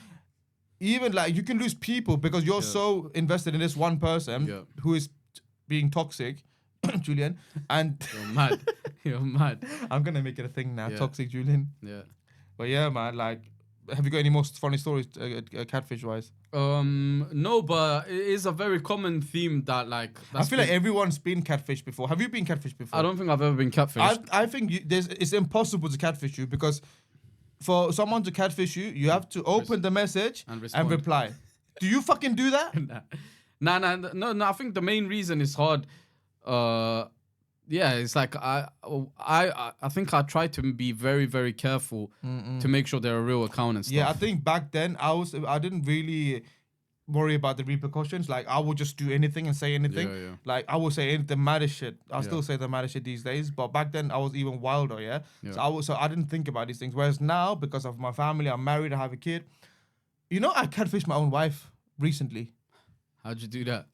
[SPEAKER 1] Even like you can lose people because you're so invested in this one person who is being toxic, Julian. And
[SPEAKER 2] You're mad. You're mad.
[SPEAKER 1] I'm gonna make it a thing now,
[SPEAKER 2] Yeah.
[SPEAKER 1] toxic Julian.
[SPEAKER 2] Yeah.
[SPEAKER 1] But yeah, man, like, have you got any more funny stories, catfish wise?
[SPEAKER 2] No, but it is a very common theme that like.
[SPEAKER 1] I feel like everyone's been catfished before. Have you been catfished before?
[SPEAKER 2] I don't think I've ever been catfished.
[SPEAKER 1] I think it's impossible to catfish you because for someone to catfish you, you have to open the message
[SPEAKER 2] And
[SPEAKER 1] and
[SPEAKER 2] respond.
[SPEAKER 1] reply. Do you fucking do that?
[SPEAKER 2] No. I think the main reason is hard. Yeah, it's like I think I try to be very, very careful to make sure they're a real account and stuff.
[SPEAKER 1] Yeah, I think back then I didn't really worry about the repercussions. Like I would just do anything and say anything.
[SPEAKER 2] Yeah.
[SPEAKER 1] Like I would say the maddest shit. I still say the maddest shit these days. But back then I was even wilder. Yeah. So I didn't think about these things. Whereas now, because of my family, I'm married, I have a kid. You know, I catfished my own wife recently.
[SPEAKER 2] How'd you do that?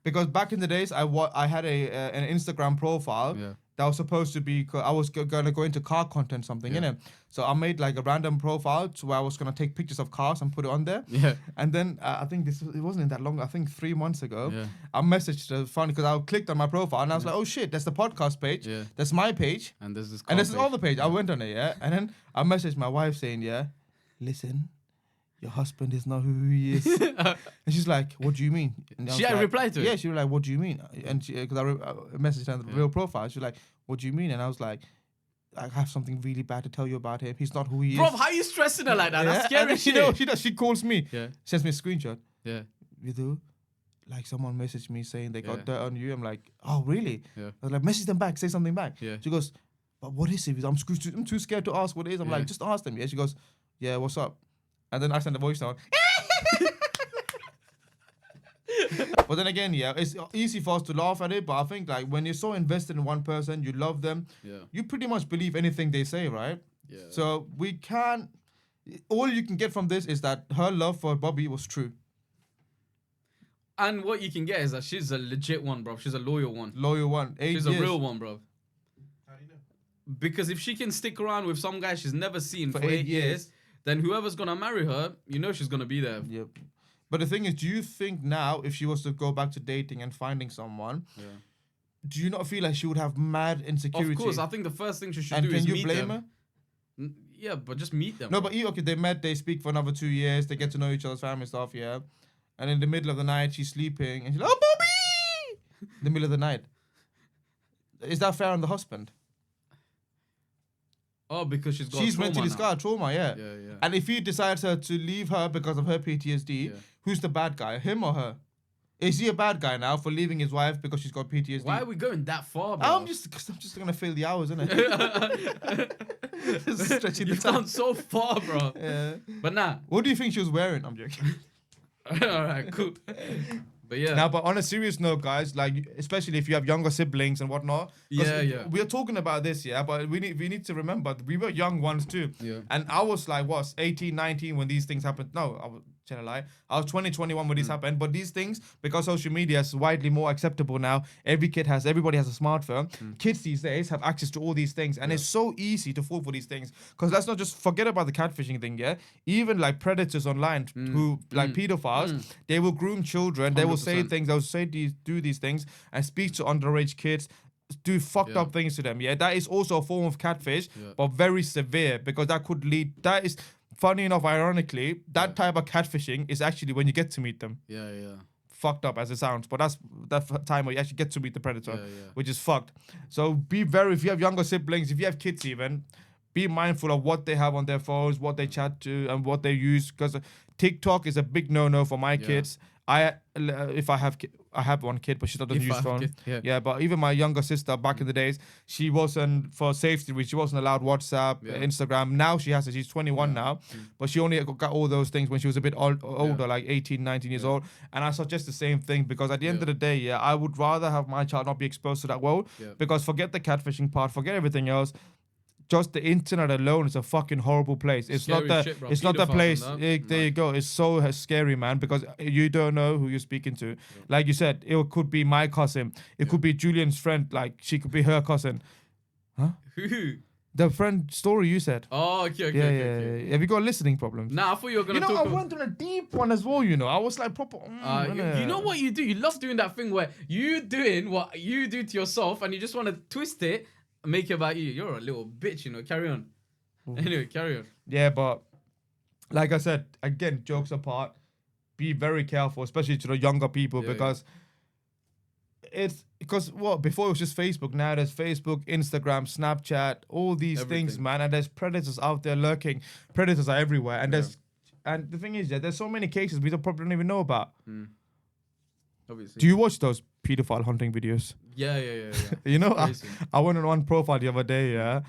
[SPEAKER 1] Because back in the days, I had an Instagram profile that was supposed to be. I was gonna go into car content, something in it. So I made like a random profile to where I was gonna take pictures of cars and put it on there.
[SPEAKER 2] Yeah.
[SPEAKER 1] And then I think it wasn't that long. I think 3 months ago,
[SPEAKER 2] Yeah.
[SPEAKER 1] I messaged her funny because I clicked on my profile and I was like, oh shit, that's the podcast page.
[SPEAKER 2] Yeah.
[SPEAKER 1] That's my page.
[SPEAKER 2] And there's this.
[SPEAKER 1] And this is
[SPEAKER 2] car
[SPEAKER 1] all the page. I went on it, and then I messaged my wife saying, listen, your husband is not who he is. And she's like, what do you mean? And I was
[SPEAKER 2] She had
[SPEAKER 1] like,
[SPEAKER 2] replied to it?
[SPEAKER 1] Yeah, she was like, what do you mean? And because I messaged her on the real profile, she was like, what do you mean? And I was like, I have something really bad to tell you about him. He's not who he
[SPEAKER 2] Bro,
[SPEAKER 1] is.
[SPEAKER 2] how you stressing her like that? That's
[SPEAKER 1] And
[SPEAKER 2] scary
[SPEAKER 1] then
[SPEAKER 2] shit.
[SPEAKER 1] she calls me,
[SPEAKER 2] Yeah.
[SPEAKER 1] sends me a screenshot.
[SPEAKER 2] Yeah.
[SPEAKER 1] Vidhu, like someone messaged me saying they got
[SPEAKER 2] Yeah.
[SPEAKER 1] dirt on you. I'm like, oh really?
[SPEAKER 2] Yeah.
[SPEAKER 1] I was like, message them back, say something back.
[SPEAKER 2] Yeah.
[SPEAKER 1] She goes, but what is it? I'm too scared to ask what it is. I'm like, just ask them. Yeah, she goes, yeah, what's up? And then I send a voice note. But then again, yeah, it's easy for us to laugh at it. But I think like when you're so invested in one person, you love them, you pretty much believe anything they say, right?
[SPEAKER 2] Yeah.
[SPEAKER 1] So we can't. All you can get from this is that her love for Bobby was true.
[SPEAKER 2] And what you can get is that she's a legit one, bro. She's a loyal one.
[SPEAKER 1] Loyal one.
[SPEAKER 2] She's a real one, bro.
[SPEAKER 3] How do you know?
[SPEAKER 2] Because if she can stick around with some guy she's never seen for 8 years, then whoever's gonna marry her, you know she's gonna be there.
[SPEAKER 1] Yep. But the thing is, do you think now, if she was to go back to dating and finding someone, do you not feel like she would have mad insecurity?
[SPEAKER 2] Of course, I think the first thing she should
[SPEAKER 1] and
[SPEAKER 2] do is meet them.
[SPEAKER 1] can you blame her?
[SPEAKER 2] Yeah, but just meet them.
[SPEAKER 1] No,
[SPEAKER 2] bro.
[SPEAKER 1] but okay, they met, they speak for another 2 years, they get to know each other's family stuff, yeah. And in the middle of the night, she's sleeping, and she's like, "Oh, Bobby!" In the middle of the night. Is that fair on the husband?
[SPEAKER 2] Oh, because she's
[SPEAKER 1] mentally
[SPEAKER 2] now.
[SPEAKER 1] scarred, trauma, yeah.
[SPEAKER 2] Yeah, yeah.
[SPEAKER 1] And if he decides her to leave her because of her PTSD, who's the bad guy, him or her? Is he a bad guy now for leaving his wife because she's got PTSD?
[SPEAKER 2] Why are we going that far, bro?
[SPEAKER 1] I'm just gonna fill the hours, innit? Stretching the
[SPEAKER 2] You've
[SPEAKER 1] time.
[SPEAKER 2] gone so far, bro.
[SPEAKER 1] Yeah.
[SPEAKER 2] But nah.
[SPEAKER 1] What do you think she was wearing? I'm joking.
[SPEAKER 2] All right, cool. But yeah.
[SPEAKER 1] Now, but on a serious note, guys, like especially if you have younger siblings and whatnot. We're talking about this, yeah, but we need to remember we were young ones too.
[SPEAKER 2] Yeah.
[SPEAKER 1] And I was like, 18, 19 when these things happened. No, I was telling a lie. I was 20, 21 when this happened. But these things, because social media is widely more acceptable now, everybody has a smartphone. Kids these days have access to all these things, and it's so easy to fall for these things. Because let's not just forget about the catfishing thing, yeah. Even like predators online who like pedophiles, they will groom children. 100%. They will say things. They'll do these things and speak to underage kids. Do fucked up things to them. Yeah, that is also a form of catfish, but very severe because that could lead. That is. Funny enough, ironically, that type of catfishing is actually when you get to meet them.
[SPEAKER 2] Yeah, yeah.
[SPEAKER 1] Fucked up as it sounds, but that's that time where you actually get to meet the predator, which is fucked. So if you have younger siblings, if you have kids even, be mindful of what they have on their phones, what they chat to, and what they use. Because TikTok is a big no-no for my kids. I have one kid, but she doesn't use phone. Yeah, but even my younger sister back in the days, she wasn't, for safety reasons, she wasn't allowed WhatsApp, Instagram. Now she has it. She's 21 now, but she only got all those things when she was a bit older, like 18, 19 years old. And I suggest the same thing because at the end of the day, I would rather have my child not be exposed to that world because forget the catfishing part, forget everything else. Just the internet alone is a fucking horrible place. It's
[SPEAKER 2] scary
[SPEAKER 1] not the
[SPEAKER 2] shit, bro.
[SPEAKER 1] it's not the place.
[SPEAKER 2] There
[SPEAKER 1] you go. It's so scary, man, because you don't know who you're speaking to. Like you said, it could be my cousin. It could be Julian's friend. Like she could be her cousin. Huh?
[SPEAKER 2] Who?
[SPEAKER 1] The friend story you said.
[SPEAKER 2] Oh, okay.
[SPEAKER 1] Have you got listening problems?
[SPEAKER 2] Nah, I thought you were gonna.
[SPEAKER 1] I went on a deep one as well. I was like proper.
[SPEAKER 2] You know what you do? You love doing that thing where you doing what you do to yourself, and you just want to twist it. Make it about you. You're a little bitch, Carry on. Anyway, carry on.
[SPEAKER 1] Yeah, but like I said, again, jokes apart, be very careful, especially to the younger people, because before it was just Facebook. Now there's Facebook, Instagram, Snapchat, all these things, man. And there's predators out there lurking. Predators are everywhere, and and the thing is, there's so many cases we probably don't even know about.
[SPEAKER 2] Obviously.
[SPEAKER 1] Do you watch those pedophile hunting videos?
[SPEAKER 2] Yeah.
[SPEAKER 1] I went on one profile the other day,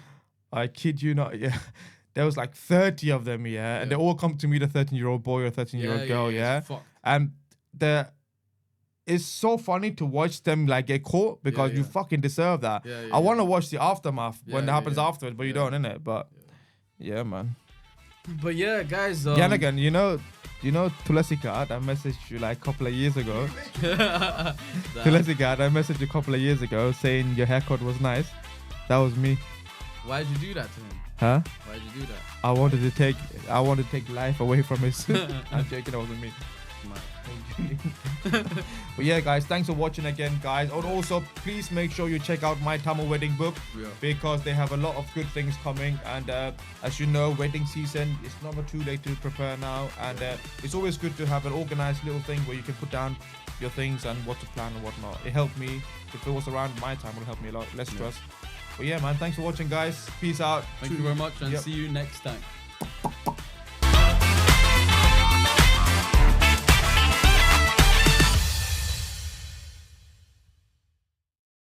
[SPEAKER 1] I kid you not, there was like 30 of them, and they all come to meet a 13-year-old boy or a 13-year-old girl, and it's so funny to watch them like get caught because you fucking deserve that. I want to watch the aftermath when it happens afterwards, but you don't, innit? But yeah, man.
[SPEAKER 2] But yeah, guys.
[SPEAKER 1] Again, you know Tulasika, that messaged you like a couple of years ago. Tulasika, that messaged you a couple of years ago saying your haircut was nice. That was me.
[SPEAKER 2] Why'd you do that to him?
[SPEAKER 1] Huh?
[SPEAKER 2] Why'd you do that?
[SPEAKER 1] I wanted to take life away from his. I'm joking, that wasn't me. But yeah, guys, thanks for watching again, guys. And also, please make sure you check out my Tamil wedding book because they have a lot of good things coming. And as you know, wedding season, it's never too late to prepare now. And it's always good to have an organized little thing where you can put down your things and what to plan and whatnot. It helped me. If it was around my time, it would help me a lot. Less stress. But yeah, man, thanks for watching, guys. Peace out.
[SPEAKER 2] Thank you very much, and see you next time.